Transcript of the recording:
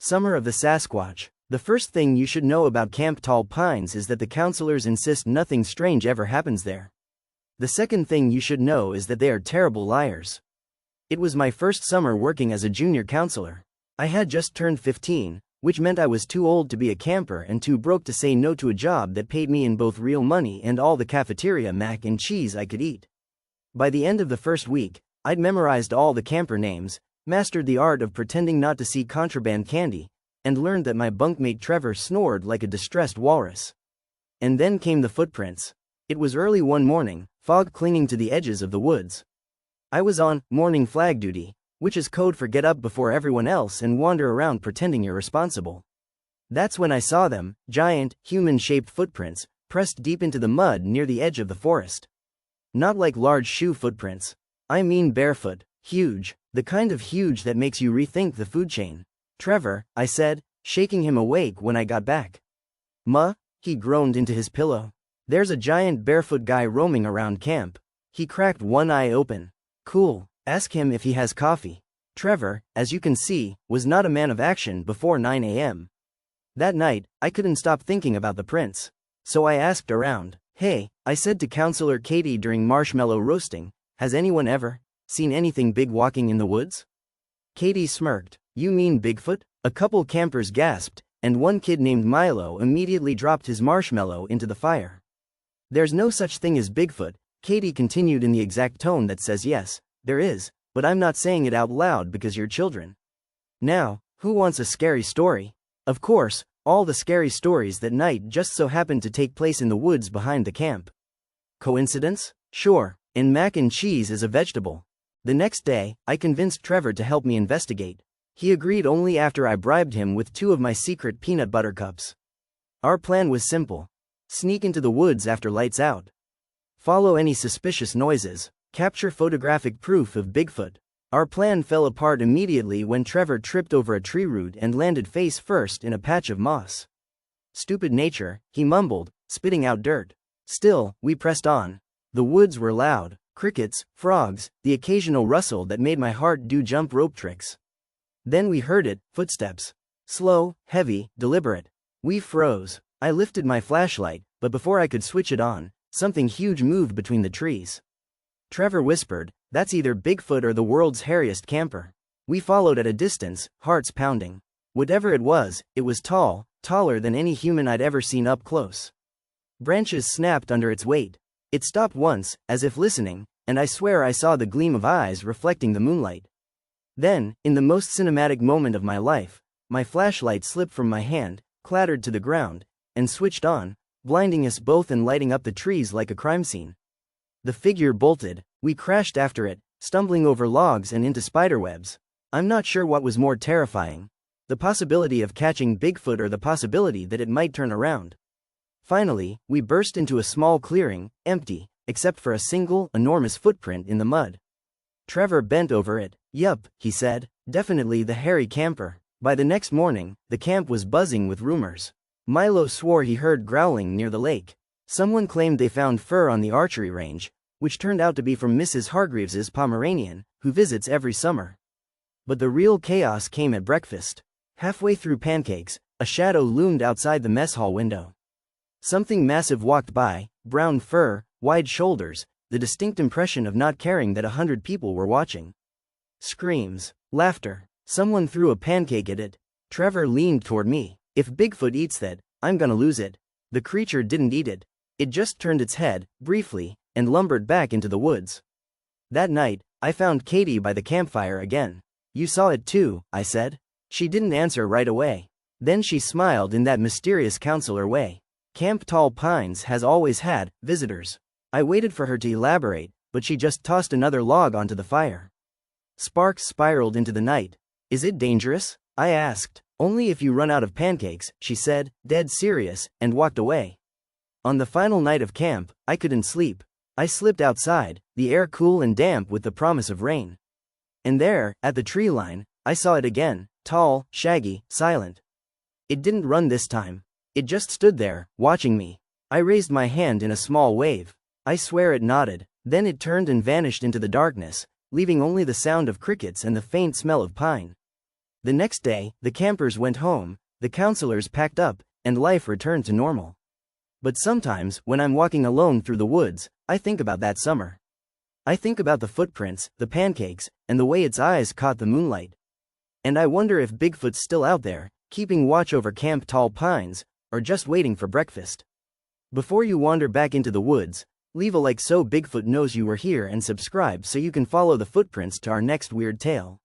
Summer of the Sasquatch. The first thing you should know about Camp Tall Pines is that the counselors insist nothing strange ever happens there. The second thing you should know is that they are terrible liars. It was my first summer working as a junior counselor. I had just turned 15, which meant I was too old to be a camper and too broke to say no to a job that paid me in both real money and all the cafeteria mac and cheese I could eat. By the end of the first week, I'd memorized all the camper names, mastered the art of pretending not to see contraband candy, and learned that my bunkmate Trevor snored like a distressed walrus. And then came the footprints. It was early one morning, fog clinging to the edges of the woods. I was on morning flag duty, which is code for get up before everyone else and wander around pretending you're responsible. That's when I saw them, giant, human-shaped footprints, pressed deep into the mud near the edge of the forest. Not like large shoe footprints. I mean barefoot, huge, the kind of huge that makes you rethink the food chain. "Trevor," I said, shaking him awake when I got back. "Ma," he groaned into his pillow. "There's a giant barefoot guy roaming around camp." He cracked one eye open. "Cool, ask him if he has coffee." Trevor, as you can see, was not a man of action before 9 a.m. That night, I couldn't stop thinking about the prints. So I asked around. "Hey," I said to Counselor Katie during marshmallow roasting, "has anyone ever seen anything big walking in the woods?" Katie smirked. "You mean Bigfoot?" A couple campers gasped, and one kid named Milo immediately dropped his marshmallow into the fire. "There's no such thing as Bigfoot," Katie continued in the exact tone that says yes, there is, but I'm not saying it out loud because you're children. Now, who wants a scary story? Of course, all the scary stories that night just so happened to take place in the woods behind the camp. Coincidence? Sure, and mac and cheese is a vegetable. The next day, I convinced Trevor to help me investigate. He agreed only after I bribed him with 2 of my secret peanut butter cups. Our plan was simple. Sneak into the woods after lights out. Follow any suspicious noises. Capture photographic proof of Bigfoot. Our plan fell apart immediately when Trevor tripped over a tree root and landed face first in a patch of moss. "Stupid nature," he mumbled, spitting out dirt. Still, we pressed on. The woods were loud. Crickets, frogs, the occasional rustle that made my heart do jump rope tricks. Then we heard it, footsteps. Slow, heavy, deliberate. We froze. I lifted my flashlight, but before I could switch it on, something huge moved between the trees. Trevor whispered, "That's either Bigfoot or the world's hairiest camper." We followed at a distance, hearts pounding. Whatever it was tall, taller than any human I'd ever seen up close. Branches snapped under its weight. It stopped once, as if listening, and I swear I saw the gleam of eyes reflecting the moonlight. Then, in the most cinematic moment of my life, my flashlight slipped from my hand, clattered to the ground, and switched on, blinding us both and lighting up the trees like a crime scene. The figure bolted. We crashed after it, stumbling over logs and into spiderwebs. I'm not sure what was more terrifying, the possibility of catching Bigfoot or the possibility that it might turn around. Finally, we burst into a small clearing, empty, except for a single, enormous footprint in the mud. Trevor bent over it. "Yup," he said, "definitely the hairy camper." By the next morning, the camp was buzzing with rumors. Milo swore he heard growling near the lake. Someone claimed they found fur on the archery range, which turned out to be from Mrs. Hargreaves's Pomeranian, who visits every summer. But the real chaos came at breakfast. Halfway through pancakes, a shadow loomed outside the mess hall window. Something massive walked by, brown fur, wide shoulders, the distinct impression of not caring that 100 people were watching. Screams, laughter. Someone threw a pancake at it. Trevor leaned toward me. "If Bigfoot eats that, I'm gonna lose it." The creature didn't eat it. It just turned its head, briefly, and lumbered back into the woods. That night, I found Katie by the campfire again. "You saw it too," I said. She didn't answer right away. Then she smiled in that mysterious counselor way. Camp Tall Pines has always had visitors. I waited for her to elaborate, but she just tossed another log onto the fire. Sparks spiraled into the night. "Is it dangerous?" I asked. "Only if you run out of pancakes," she said, dead serious, and walked away. On the final night of camp, I couldn't sleep. I slipped outside, the air cool and damp with the promise of rain. And there, at the tree line, I saw it again, tall, shaggy, silent. It didn't run this time. It just stood there, watching me. I raised my hand in a small wave. I swear it nodded, then it turned and vanished into the darkness, leaving only the sound of crickets and the faint smell of pine. The next day, the campers went home, the counselors packed up, and life returned to normal. But sometimes, when I'm walking alone through the woods, I think about that summer. I think about the footprints, the pancakes, and the way its eyes caught the moonlight. And I wonder if Bigfoot's still out there, keeping watch over Camp Tall Pines, or just waiting for breakfast. Before you wander back into the woods, leave a like so Bigfoot knows you were here and subscribe so you can follow the footprints to our next weird tale.